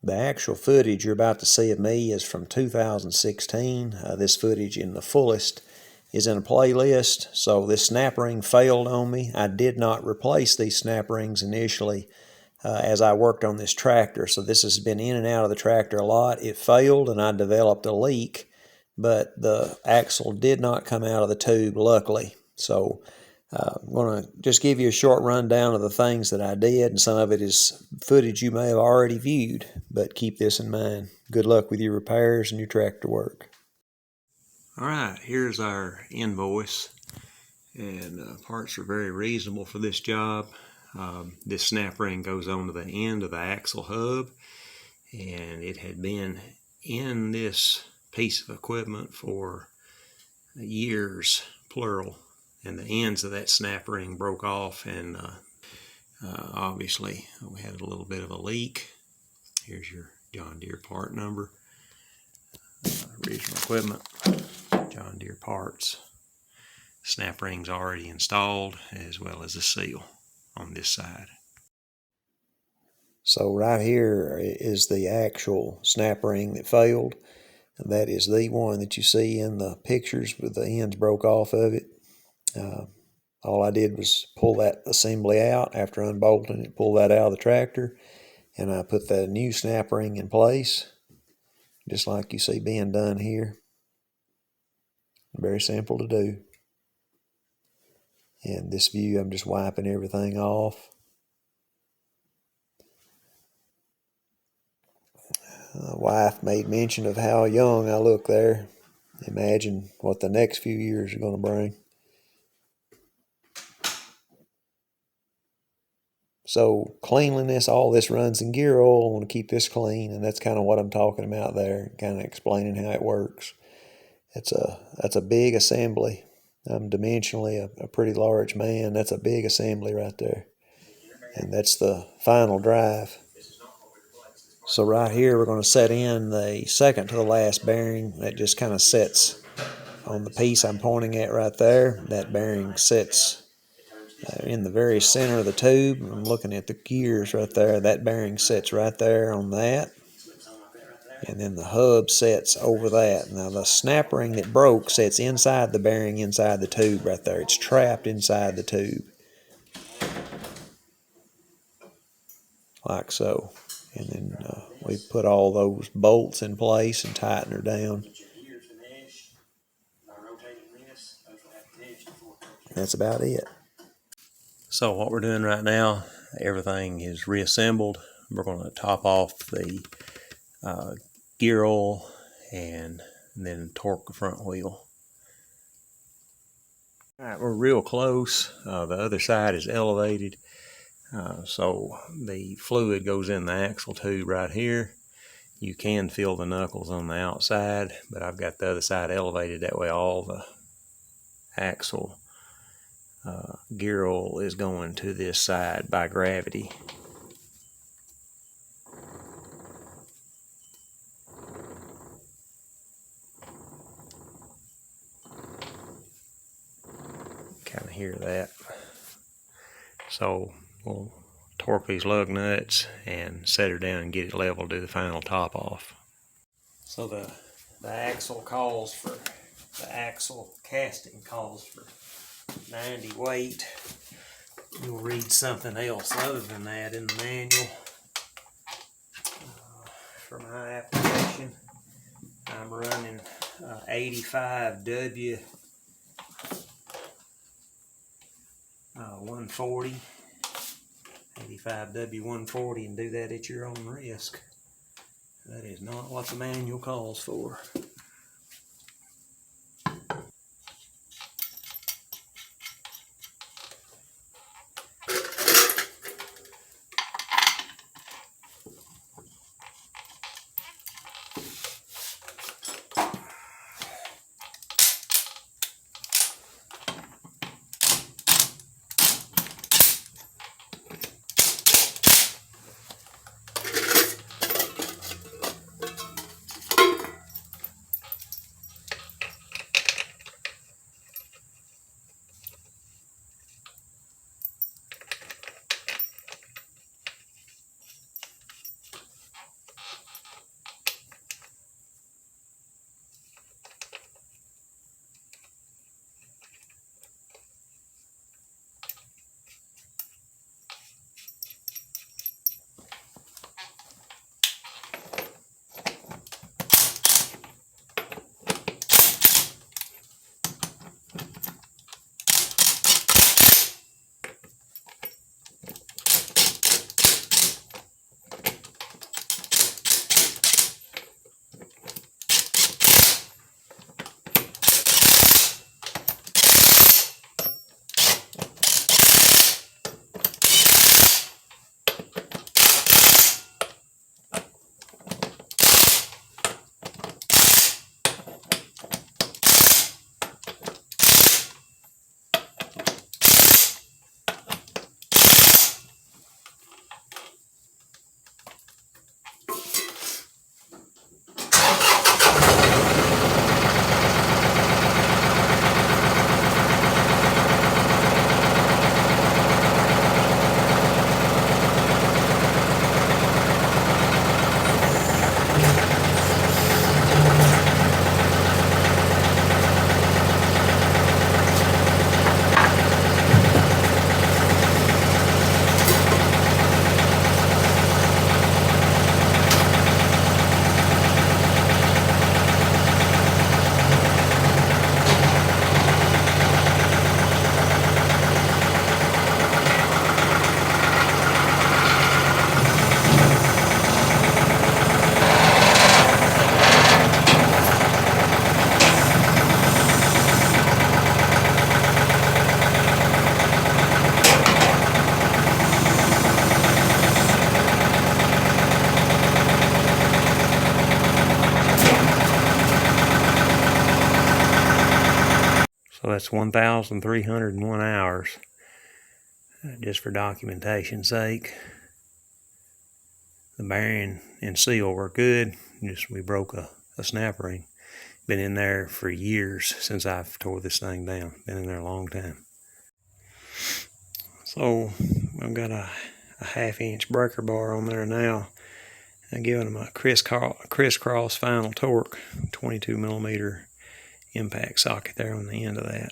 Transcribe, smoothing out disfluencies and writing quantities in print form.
The actual footage you're about to see of me is from 2016. This footage in the fullest is in a playlist. So this snap ring failed on me. I did not replace these snap rings initially as I worked on this tractor. So this has been in and out of the tractor a lot. It failed and I developed a leak, but the axle did not come out of the tube, luckily. So I'm going to just give you a short rundown of the things that I did, and some of it is footage you may have already viewed, but keep this in mind. Good luck with your repairs and your tractor work. All right, here's our invoice, and parts are very reasonable for this job. This snap ring goes onto the end of the axle hub, and it had been in this piece of equipment for years, plural. And the ends of that snap ring broke off, and obviously we had a little bit of a leak. Here's your John Deere part number. Original equipment, John Deere parts. Snap rings already installed, as well as a seal on this side. So right here is the actual snap ring that failed. And that is the one that you see in the pictures with the ends broke off of it. All I did was pull that assembly out after unbolting it, pull that out of the tractor, and I put the new snap ring in place, just like you see being done here. Very simple to do. And this view, I'm just wiping everything off. Wife made mention of how young I look there. Imagine what the next few years are going to bring. So cleanliness, all this runs in gear oil. I want to keep this clean, and that's kind of what I'm talking about there, kind of explaining how it works. That's a big assembly. I'm dimensionally a pretty large man. That's a big assembly right there. And that's the final drive. So right here we're going to set in the second to the last bearing. That just kind of sets on the piece I'm pointing at right there. That bearing sits in the very center of the tube. I'm looking at the gears right there. That bearing sits right there on that. And then the hub sets over that. Now the snap ring that broke sits inside the bearing, inside the tube right there. It's trapped inside the tube. Like so. And then we put all those bolts in place and tighten her down. That's about it. So what we're doing right now, everything is reassembled. We're going to top off the gear oil and then torque the front wheel. All right, we're real close. The other side is elevated. So the fluid goes in the axle tube right here. You can feel the knuckles on the outside, but I've got the other side elevated. That way all the axle gear oil is going to this side by gravity. Kind of hear that. So we'll torque these lug nuts and set her down and get it level, do the final top off. So the axle calls for, the axle casting calls for 90 weight. You'll read something else other than that in the manual. For my application, I'm running 85W 140. 85W 140, and do that at your own risk. That is not what the manual calls for. that's 1,301 hours, just for documentation's sake. The bearing and seal were good. We broke a snap ring. Been in there for years since I've tore this thing down. Been in there a long time. So I've got a 1/2-inch breaker bar on there now. I'm giving them a crisscross final torque, 22 millimeter impact socket there on the end of that.